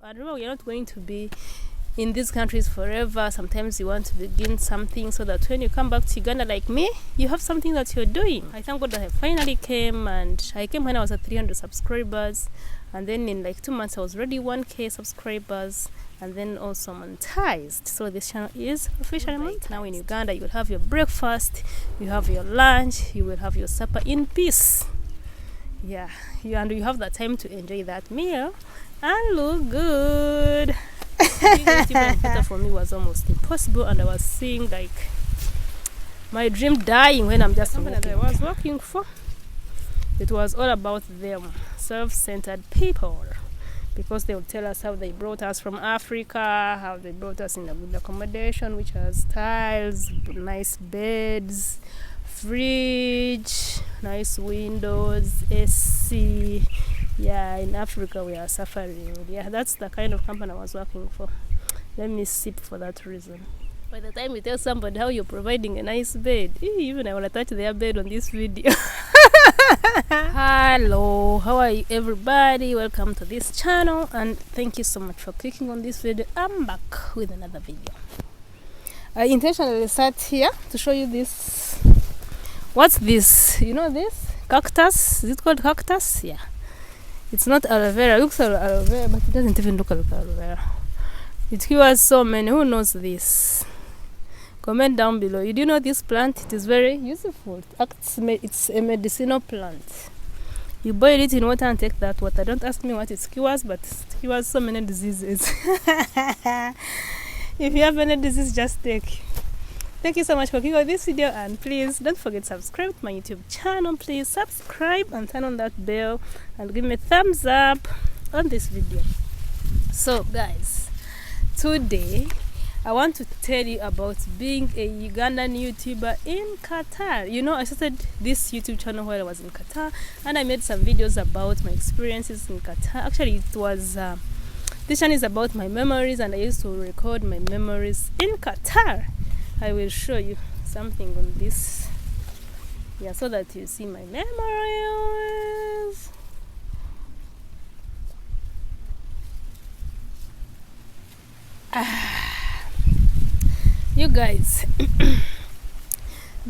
And remember, you're not going to be in these countries forever. Sometimes you want to begin something so that when you come back to Uganda like me, you have something that you're doing. I thank God that I finally came, and I came when I was at 300 subscribers, and then in like 2 months I was already 1k subscribers, and then also monetized. So this channel is officially monetized. Now in Uganda, you will have your breakfast, you have your lunch, you will have your supper in peace. Yeah, and you have that time to enjoy that meal and look good. Being a YouTuber in Qatar for me was almost impossible, and I was seeing like my dream dying when I'm just working. I was working for, it was all about them, self-centered people, because they would tell us how they brought us from Africa, how they brought us in a good accommodation which has tiles, nice beds, fridge, nice windows, AC. Yeah, in Africa we are suffering. Yeah, that's the kind of company I was working for. Let me sip for that reason. By the time you tell somebody how you're providing a nice bed, even I will attach their bed on this video. Hello, how are you everybody? Welcome to this channel, and thank you so much for clicking on this video. I'm back with another video. I intentionally sat here to show you this. What's this? You know this? Cactus? Is it called cactus? Yeah. It's not aloe vera. It looks like aloe vera, but it doesn't even look like aloe vera. It cures so many. Who knows this? Comment down below. Do you know this plant? It is very useful. It's a medicinal plant. You boil it in water and take that water. Don't ask me what it cures, but it cures so many diseases. If you have any disease, just take. Thank you so much for clicking on this video, and please don't forget to subscribe to my YouTube channel. Please subscribe and turn on that bell and give me a thumbs up on this video. So guys, today I want to tell you about being a Ugandan YouTuber in Qatar. You know, I started this YouTube channel while I was in Qatar, and I made some videos about my experiences in Qatar. Actually, it was this channel is about my memories, and I used to record my memories in Qatar. I will show you something on this, yeah, so that you see my memories. You guys,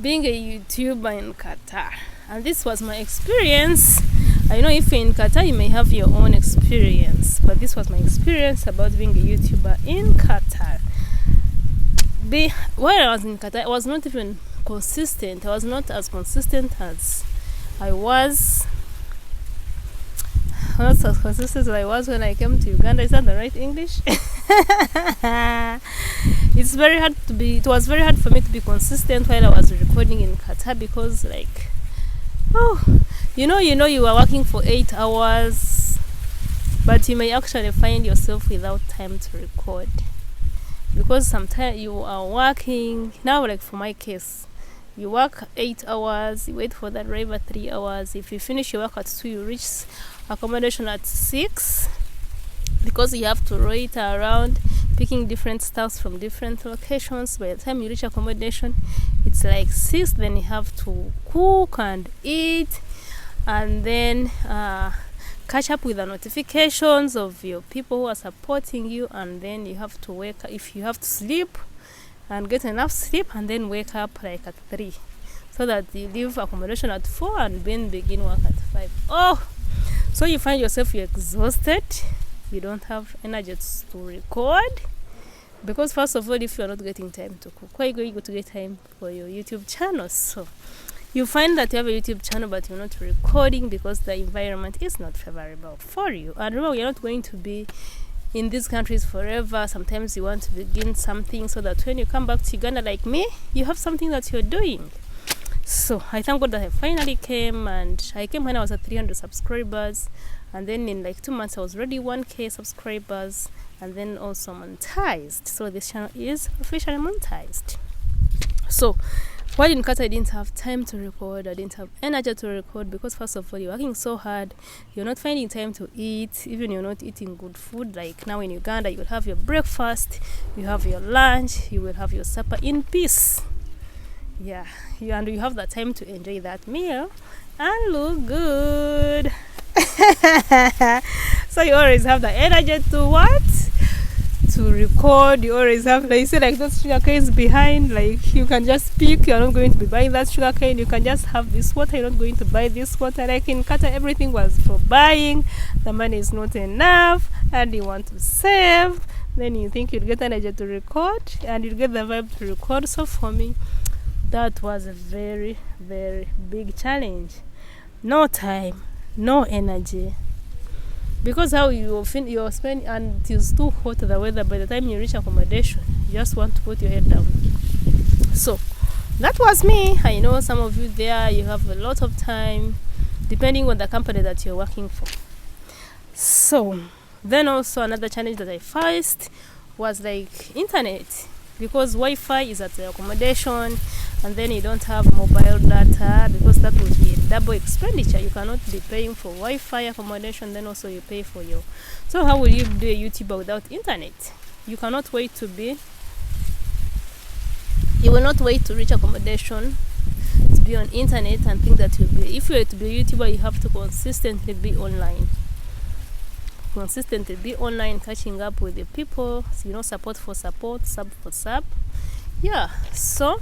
being a YouTuber in Qatar, and this was my experience. I know if you're in Qatar you may have your own experience, but this was my experience about being a YouTuber in Qatar. While I was in Qatar, I was not even consistent. I was not as consistent as I was. Not as consistent as I was when I came to Uganda. Is that the right English? It's very hard to be. It was very hard for me to be consistent while I was recording in Qatar, because, like, you are working for 8 hours, but you may actually find yourself without time to record. Because sometimes you are working, now like for my case, you work 8 hours, you wait for the driver 3 hours. If you finish your work at 2, you reach accommodation at 6, because you have to wait around picking different stuffs from different locations. By the time you reach accommodation, it's like 6. Then you have to cook and eat, and then catch up with the notifications of your people who are supporting you, and then you have to wake up. If you have to sleep and get enough sleep, and then wake up like at 3, so that you leave accommodation at 4 and then begin work at 5. So you find yourself, you're exhausted, you don't have energy to record, because first of all, if you're not getting time to cook, where are you going to get time for your YouTube channel? So you find that you have a YouTube channel, but you're not recording because the environment is not favorable for you. And remember, you're not going to be in these countries forever. Sometimes you want to begin something so that when you come back to Uganda like me, you have something that you're doing. So I thank God that I finally came, and I came when I was at 300 subscribers, and then in like 2 months I was already 1k subscribers, and then also monetized. So this channel is officially monetized. So while in Qatar, I didn't have time to record, I didn't have energy to record, because first of all, you're working so hard, you're not finding time to eat, even you're not eating good food. Like now in Uganda, you will have your breakfast, you have your lunch, you will have your supper in peace. Yeah, and you have that time to enjoy that meal and look good. So you always have the energy to what? To record. You always have, like, you see, like those sugar canes behind, like you can just pick. You're not going to be buying that sugar cane. You can just have this water. You're not going to buy this water. Like in Qatar, everything was for buying. The money is not enough, and you want to save. Then you think you'd get energy to record, and you'd get the vibe to record. So for me, that was a very, very big challenge. No time, no energy. Because how you spend, and it is too hot the weather. By the time you reach accommodation, you just want to put your head down. So that was me. I know some of you there, you have a lot of time, depending on the company that you're working for. So then also another challenge that I faced was like internet, because Wi-Fi is at the accommodation, and then you don't have mobile data, because that would be a double expenditure. You cannot be paying for Wi-Fi accommodation, then also you pay for your. So how will you do a YouTuber without internet? You cannot wait to be. You will not wait to reach accommodation to be on internet and think that you'll be. If you are to be a YouTuber, you have to consistently be online. Consistently be online, catching up with the people, support for support, sub for sub. Yeah, so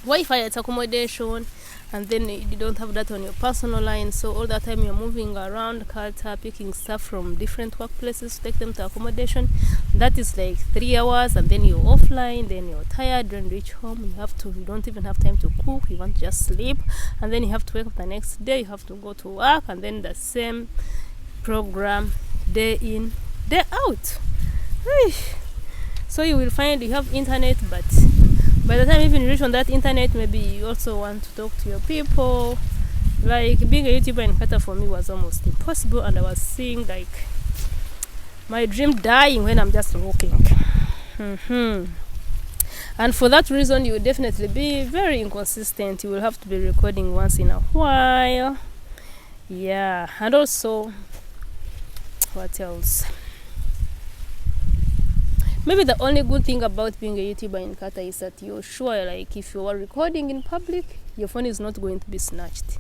Wi-Fi at accommodation, and then you don't have that on your personal line, so all that time you're moving around Qatar, picking stuff from different workplaces to take them to accommodation. That is like 3 hours, and then you're offline, then you're tired. When you reach home, you don't even have time to cook, you want to just sleep, and then you have to wake up the next day, you have to go to work, and then the same program day in, day out. So you will find you have internet, but by the time even you reach on that internet, maybe you also want to talk to your people. Like being a YouTuber in Qatar for me was almost impossible, and I was seeing like my dream dying when I'm just walking. And for that reason, you will definitely be very inconsistent. You will have to be recording once in a while. Yeah, and also, what else? Maybe the only good thing about being a YouTuber in Qatar is that you're sure, like, if you are recording in public, your phone is not going to be snatched.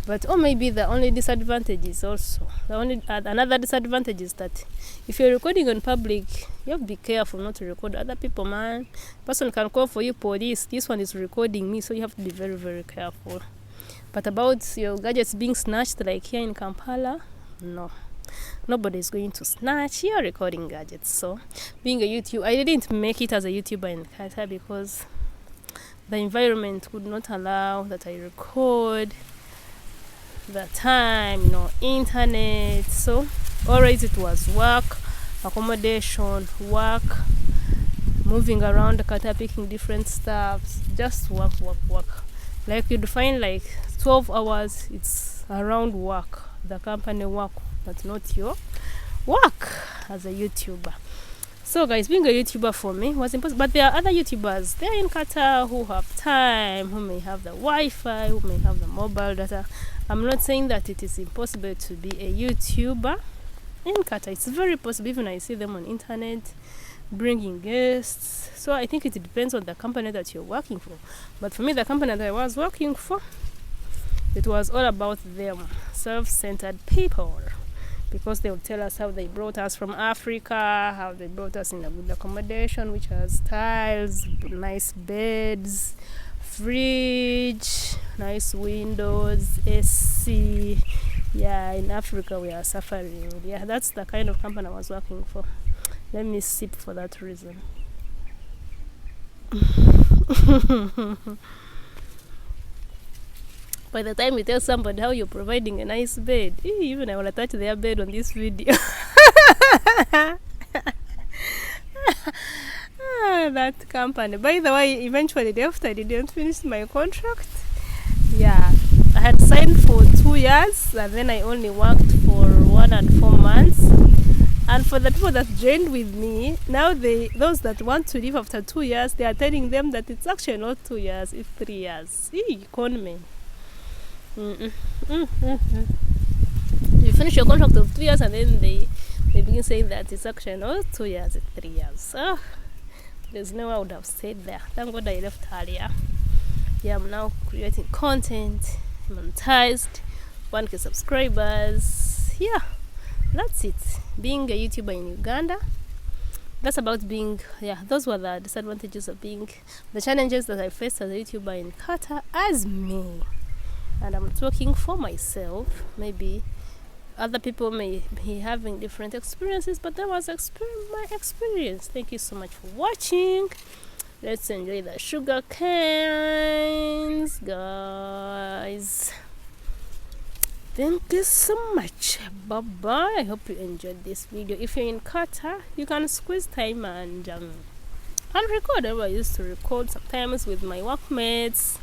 But or maybe the only disadvantage is also another disadvantage is that if you're recording in public, you have to be careful not to record other people, man. Person can call for you, police. This one is recording me, so you have to be very, very careful. But about your gadgets being snatched, like here in Kampala, no. Nobody is going to snatch your recording gadgets. So being a YouTuber, I didn't make it as a YouTuber in Qatar because the environment would not allow that I record, the time, internet. So always it was work, accommodation, work, moving around Qatar, picking different stuff, just work. Like you'd find like 12 hours it's around work, the company work, but not your work as a YouTuber. So guys, being a YouTuber for me was impossible. But there are other YouTubers there in Qatar who have time, who may have the Wi-Fi, who may have the mobile data. I'm not saying that it is impossible to be a YouTuber in Qatar. It's very possible. Even I see them on internet bringing guests. So I think it depends on the company that you're working for. But for me, the company that I was working for, it was all about them, self-centered people. Because they would tell us how they brought us from Africa, how they brought us in a good accommodation, which has tiles, nice beds, fridge, nice windows, AC. Yeah, in Africa we are suffering. Yeah, that's the kind of company I was working for. Let me sip for that reason. By the time you tell somebody how you're providing a nice bed, even I want to touch their bed on this video. That company. By the way, eventually after I didn't finish my contract. Yeah, I had signed for 2 years, and then I only worked for 1 and 4 months. And for the people that joined with me, now those that want to leave after 2 years, they are telling them that it's actually not 2 years, it's 3 years. Economy. You finish your contract of 2 years, and then they begin saying that it's actually not 2 years, it's 3 years. There's no way I would have stayed there. Thank God I left earlier. Yeah, I'm now creating content, monetized, 1K subscribers. yeah, that's it. Being a YouTuber in Uganda, that's about being, yeah, those were the disadvantages of being, the challenges that I faced as a YouTuber in Qatar as me. And I'm talking for myself. Maybe other people may be having different experiences, but that was my experience. Thank you so much for watching. Let's enjoy the sugar canes, guys. Thank you so much. Bye bye. I hope you enjoyed this video. If you're in Qatar, you can squeeze time and record. I used to record sometimes with my workmates,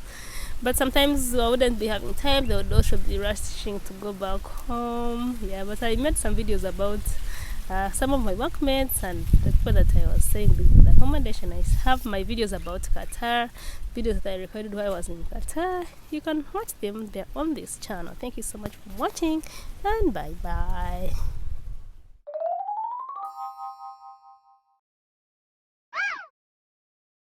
but sometimes I wouldn't be having time. They would also be rushing to go back home. Yeah, but I made some videos about some of my workmates and the people that I was staying with the accommodation. I have my videos about Qatar, videos that I recorded while I was in Qatar. You can watch them, they're on this channel. Thank you so much for watching, and bye bye.